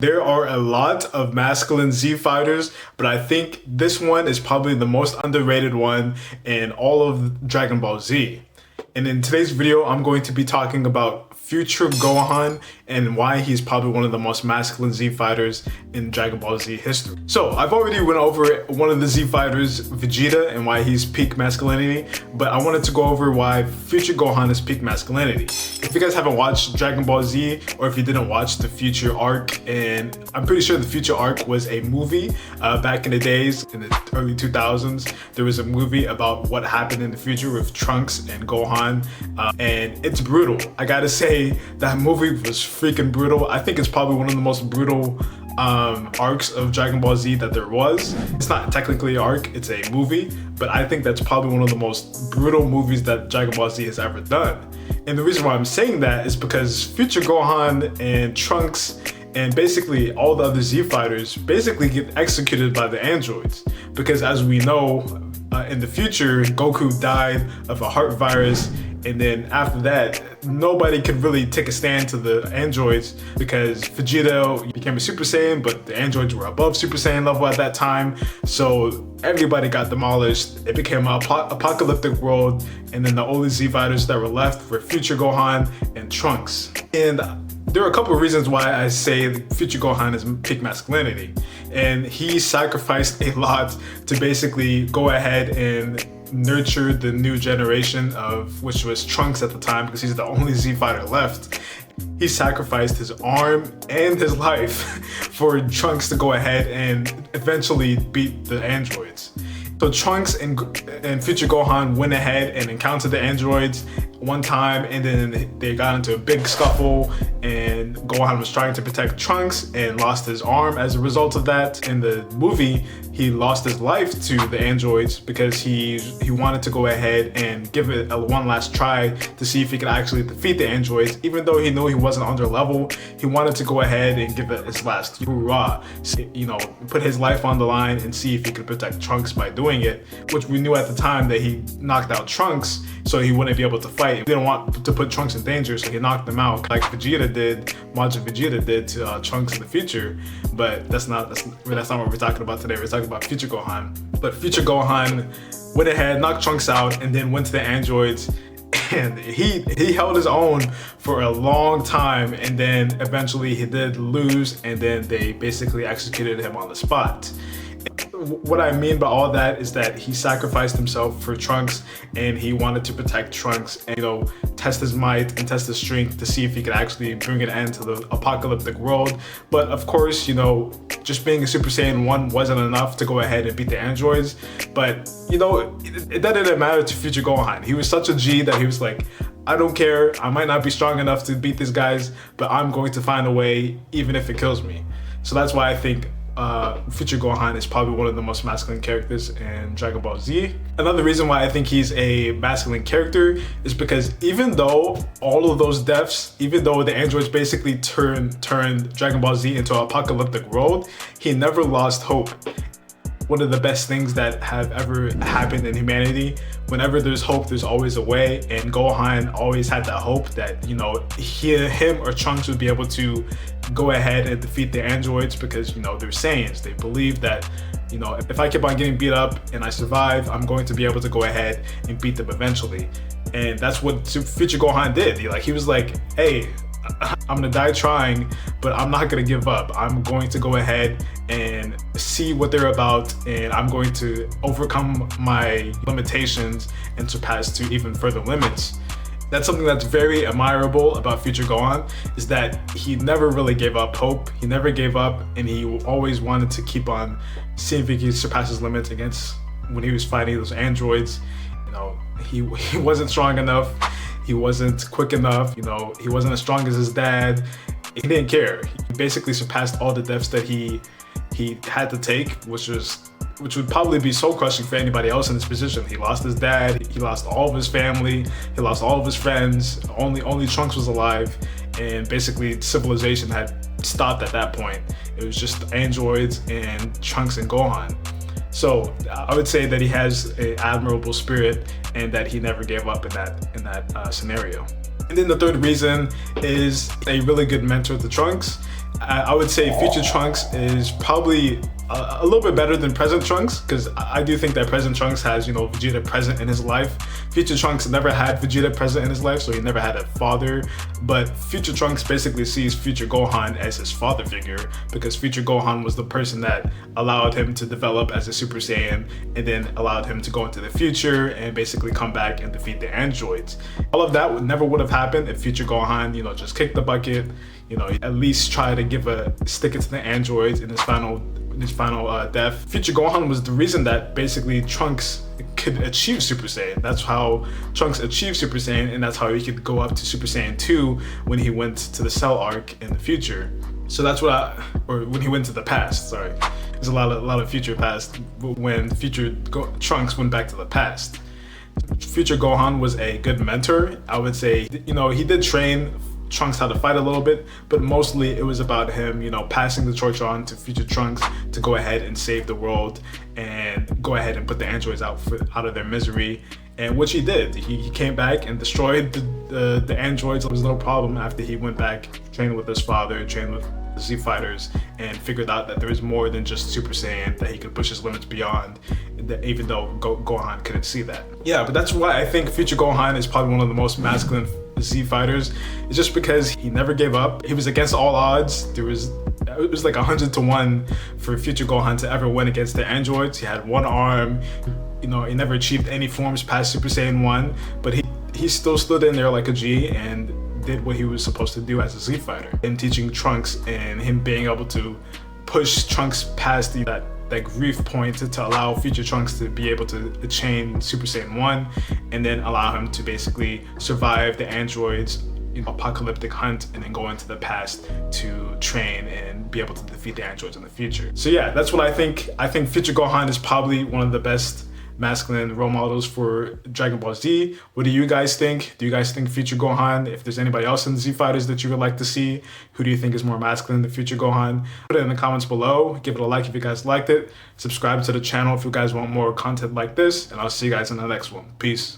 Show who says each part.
Speaker 1: There are a lot of masculine Z fighters, but I think this one is probably the most underrated one in all of Dragon Ball Z. And in today's video, I'm going to be talking about Future Gohan and why he's probably one of the most masculine Z fighters in Dragon Ball Z history. So I've already went over one of the Z fighters, Vegeta, and why he's peak masculinity, but I wanted to go over why Future Gohan is peak masculinity. If you guys haven't watched Dragon Ball Z, or if you didn't watch the Future arc, and I'm pretty sure the Future arc was a movie back in the days, in the early 2000s, there was a movie about what happened in the future with Trunks and Gohan, and it's brutal. I gotta say, that movie was freaking brutal. I think it's probably one of the most brutal arcs of Dragon Ball Z that there was. It's not technically an arc, it's a movie, but I think that's probably one of the most brutal movies that Dragon Ball Z has ever done. And the reason why I'm saying that is because Future Gohan and Trunks and basically all the other Z fighters basically get executed by the androids. Because as we know, in the future, Goku died of a heart virus, and then after that, nobody could really take a stand to the androids because Vegeta became a Super Saiyan, but the androids were above Super Saiyan level at that time. So everybody got demolished. It became an apocalyptic world, and then the only Z fighters that were left were Future Gohan and Trunks. And there are a couple of reasons why I say Future Gohan is peak masculinity. And he sacrificed a lot to basically go ahead and nurture the new generation of, which was Trunks at the time, because he's the only Z fighter left. He sacrificed his arm and his life for Trunks to go ahead and eventually beat the androids. So Trunks and Future Gohan went ahead and encountered the androids one time, and then they got into a big scuffle, and Gohan was trying to protect Trunks and lost his arm as a result of that. In the movie, he lost his life to the androids because he wanted to go ahead and give it one last try to see if he could actually defeat the androids. Even though he knew he wasn't on their level, he wanted to go ahead and give it his last hurrah. You know, put his life on the line and see if he could protect Trunks by doing it, which we knew at the time that he knocked out Trunks, so he wouldn't be able to fight. He didn't want to put Trunks in danger, so he knocked him out like Vegeta did, Majin Vegeta did to Trunks in the future. But that's not what we're talking about today. We're talking about Future Gohan. But Future Gohan went ahead, knocked Trunks out, and then went to the androids. And he held his own for a long time, and then eventually he did lose, and then they basically executed him on the spot. What I mean by all that is that he sacrificed himself for Trunks, and he wanted to protect Trunks and, you know, test his might and test his strength to see if he could actually bring an end to the apocalyptic world. But of course, you know, just being a Super Saiyan 1 wasn't enough to go ahead and beat the androids. But, you know, that didn't matter to Future Gohan. He was such a G that he was like, I don't care, I might not be strong enough to beat these guys, but I'm going to find a way even if it kills me. So that's why I think Future Gohan is probably one of the most masculine characters in Dragon Ball Z. Another reason why I think he's a masculine character is because even though all of those deaths, even though the androids basically turned Dragon Ball Z into an apocalyptic world, he never lost hope. One of the best things that have ever happened in humanity. Whenever there's hope, there's always a way, and Gohan always had that hope that, you know, him or Trunks would be able to go ahead and defeat the androids because, you know, they're Saiyans. They believe that, you know, if I keep on getting beat up and I survive, I'm going to be able to go ahead and beat them eventually. And that's what Future Gohan did. He was like, hey, I'm gonna die trying, but I'm not gonna give up. I'm going to go ahead and see what they're about, and I'm going to overcome my limitations and surpass to even further limits. That's something that's very admirable about Future Gohan, is that he never really gave up hope. He never gave up, and he always wanted to keep on seeing if he could surpass his limits against when he was fighting those androids. You know, he wasn't strong enough. He wasn't quick enough, you know, he wasn't as strong as his dad. He didn't care. He basically surpassed all the deaths that he had to take, which would probably be soul crushing for anybody else in this position. He lost his dad, he lost all of his family, he lost all of his friends, only Trunks was alive, and basically civilization had stopped at that point. It was just androids and Trunks and Gohan. So I would say that he has an admirable spirit and that he never gave up in that scenario. And then the third reason is a really good mentor to Trunks. I would say Future Trunks is probably a little bit better than present Trunks, because I do think that present Trunks has, you know, Vegeta present in his life. Future Trunks never had Vegeta present in his life, so he never had a father. But Future Trunks basically sees Future Gohan as his father figure, because Future Gohan was the person that allowed him to develop as a Super Saiyan, and then allowed him to go into the future and basically come back and defeat the androids. All of that never would have happened if Future Gohan, you know, just kicked the bucket, you know, at least try to stick it to the androids in his final death. Future Gohan was the reason that basically Trunks could achieve Super Saiyan. That's how Trunks achieved Super Saiyan, and that's how he could go up to Super Saiyan 2 when he went to the Cell arc in the future. So that's what or when he went to the past, sorry. There's a lot of future past when Trunks went back to the past. Future Gohan was a good mentor. I would say, you know, he did train Trunks how to fight a little bit, but mostly it was about him, you know, passing the torch on to Future Trunks to go ahead and save the world and go ahead and put the androids out of their misery, and which he did. He came back and destroyed the androids. It was no problem after he went back, trained with his father, trained with the Z Fighters, and figured out that there was more than just Super Saiyan, that he could push his limits beyond, even though Gohan couldn't see that. Yeah, but that's why I think Future Gohan is probably one of the most masculine Z Fighters. It's just because he never gave up. He was against all odds. It was like 100 to 1 for Future Gohan to ever win against the androids. He had one arm. You know, he never achieved any forms past Super Saiyan 1, but he still stood in there like a G and did what he was supposed to do as a Z Fighter. Him teaching Trunks and him being able to push Trunks past that grief point to allow Future Trunks to be able to attain Super Saiyan 1, and then allow him to basically survive the androids, you know, apocalyptic hunt, and then go into the past to train and be able to defeat the androids in the future. So yeah, that's what I think. I think Future Gohan is probably one of the best masculine role models for Dragon Ball Z. What do you guys think? Do you guys think Future Gohan, if there's anybody else in Z Fighters that you would like to see, who do you think is more masculine than Future Gohan? Put it in the comments below. Give it a like if you guys liked it. Subscribe to the channel if you guys want more content like this, and I'll see you guys in the next one. Peace.